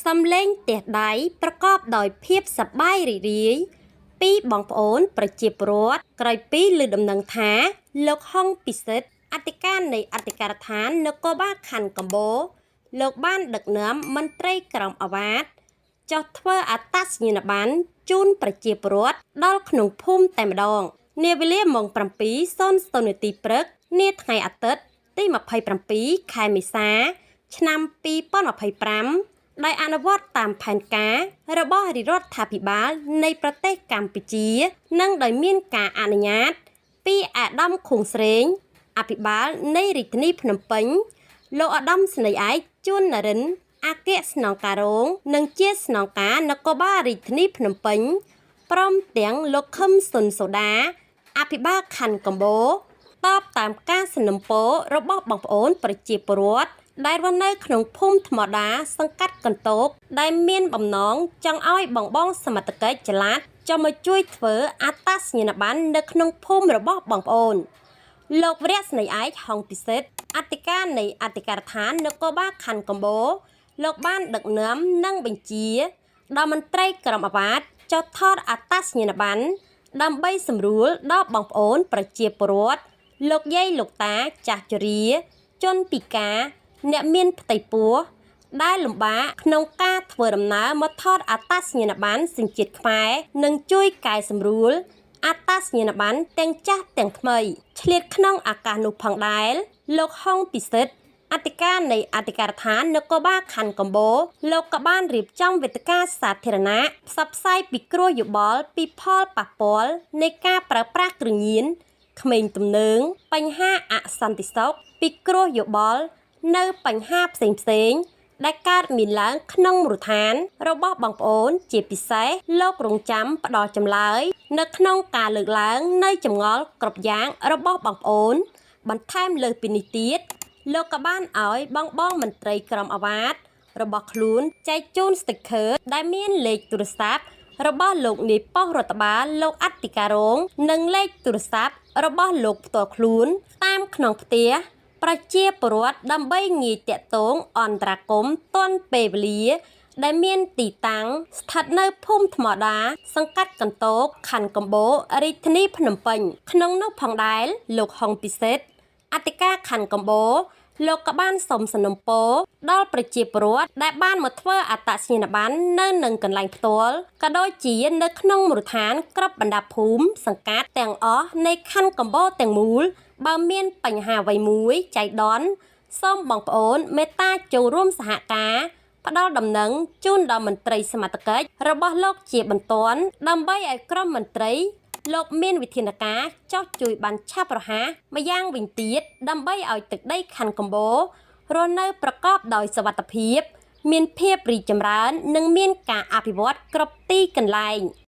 សំឡេងទះដៃប្រកបដោយភាពសប្បាយរីករាយពីបងប្អូនប្រជាពលរដ្ឋក្រោយពីឮដំណឹងថាលោកហុងពិសិដ្ឋអធិការនៃអធិការដ្ឋាននគរបាលខណ្ឌកំពតលោកបានដឹកនាំមន្ត្រីក្រមអាវ៉ាតចុះធ្វើអត្តសញ្ញាណប័ណ្ណជូនប្រជាពលរដ្ឋដល់ក្នុងភូមិតែម្ដងនាវេលាម៉ោង 7:00 នាទីព្រឹកនាថ្ងៃអាទិត្យទី27 ខែមេសាឆ្នាំ2025ដោយអនុវត្តតាមផែនការរបស់រាជរដ្ឋាភិបាលនៃប្រទេសកម្ពុជានិងដោយមានការអនុញ្ញាតពីអាដាមខួងស្រេងអភិបាលនៃរាជធានីភ្នំពេញលោកឧត្តមស្នេហ៍ឯកជួននរិនអគ្គស្នងការរងនិងជាស្នងការនគរបាលរាជធានីភ្នំពេញព្រមទាំងលោកខឹមសុនសូដាអភិបាលខណ្ឌកំពតតបតាមការសនំពររបស់បងប្អូនប្រជាពលរដ្ឋដែលរស់នៅក្នុងភូមិថ្មដាសង្កាត់កន្តោកដែលមានបំណងចង់ឲ្យបងសមត្ថកិច្ចចល័តចុះមកជួយធ្វើអត្តសញ្ញាណប័ណ្ណនៅក្នុងភូមិរបស់បងប្អូនលោកវរៈស្នេហ៍ឯកហុងពិសិដ្ឋអធិការនៃអធិការដ្ឋាននគរបាលខណ្ឌកំពតលោកបានដឹកនាំនិងបញ្ជាដល់មន្ត្រីក្រមអាវ៉ាតចុះថតអត្តសញ្ញាណប័ណ្ណដើម្បីសម្រួលដល់បងប្អូនប្រជាពលរដ្ឋលោកយាយលោកតាចាស់ជរាជនពិការអ្នកមានផ្ទៃពោះដែលលំបាកក្នុងការធ្វើដំណើរមកថតអត្តសញ្ញាណប័ណ្ណសញ្ជាតិខ្មែរនិងជួយកែសម្រួលអត្តសញ្ញាណប័ណ្ណទាំងចាស់ទាំងថ្មីឆ្លៀតក្នុងឱកាសនោះផងដែរលោកហុងពិសិដ្ឋអធិការនៃអធិការដ្ឋាននគរបាលខណ្ឌកំពតលោកក៏បានរៀបចំវេទិកាសាធារណៈផ្សព្វផ្សាយពីគ្រោះយោបល់ពីផលប៉ះពាល់នៃការប្រើប្រាស់គ្រឿងញៀនក្មេងទំនើងបញ្ហាអសន្តិសុខពីគ្រោះយោបល់នៅបញ្ហាផ្សេងៗដែលកើតមានឡើងក្នុងមូលដ្ឋានរបស់បងប្អូនជាពិសេសលោករងចាំផ្ដល់ចម្លើយនៅក្នុងការលើកឡើងនៃចម្ងល់គ្រប់យ៉ាងរបស់បងប្អូនបន្ថែមលើសពីនេះទៀតលោកក៏បានឲ្យបងមន្ត្រីក្រមអាវ៉ាតរបស់ខ្លួនចែកជូន sticker ដែលមានលេខទូរស័ព្ទរបស់លោកនាយប៉ុស្តិ៍រដ្ឋបាលលោកអធិការរងនិងលេខទូរស័ព្ទរបស់លោកផ្ទាល់ខ្លួនតាមក្នុងផ្ទះប្រជាពលរដ្ឋដើម្បីងាយតាក់ទងអន្តរាគមន៍ទាន់ពេលវេលាដែលមានទីតាំងស្ថិតនៅភូមិថ្មដាសង្កាត់កន្តោកខណ្ឌកំពតរាជធានីភ្នំពេញក្នុងនោះផងដែរលោកហុងពិសិដ្ឋអធិការខណ្ឌកំពតលោកក៏បានសូមសនំពរដល់ប្រជាពលរដ្ឋដែលបានមកធ្វើអត្តសញ្ញាណប័ណ្ណនៅនឹងកន្លែងផ្ទាល់ក៏ដូចជានៅក្នុងមូលដ្ឋានគ្រប់បណ្ដាភូមិសង្កាត់ទាំងអស់នៃខណ្ឌកំពតទាំងមូលបើមានបញ្ហាអ្វីមួយចៃដន្យសូមបងប្អូនមេត្តាចូលរួមសហការផ្ដល់ដំណឹងជូនដល់មន្ត្រីសមត្ថកិច្ចរបស់លោកជាបន្ទាន់ដើម្បីឲ្យក្រុមមន្ត្រីលោកមានវិធានការចោះជួយបានឆាប់រហ័សម្យ៉ាងវិញទៀតដើម្បីឲ្យទឹកដីខណ្ឌកំពតរស់នៅប្រកបដោយសុវត្ថិភាពមានភាពរីកចម្រើននិងមានការអភិវឌ្ឍគ្រប់ទីកន្លែង។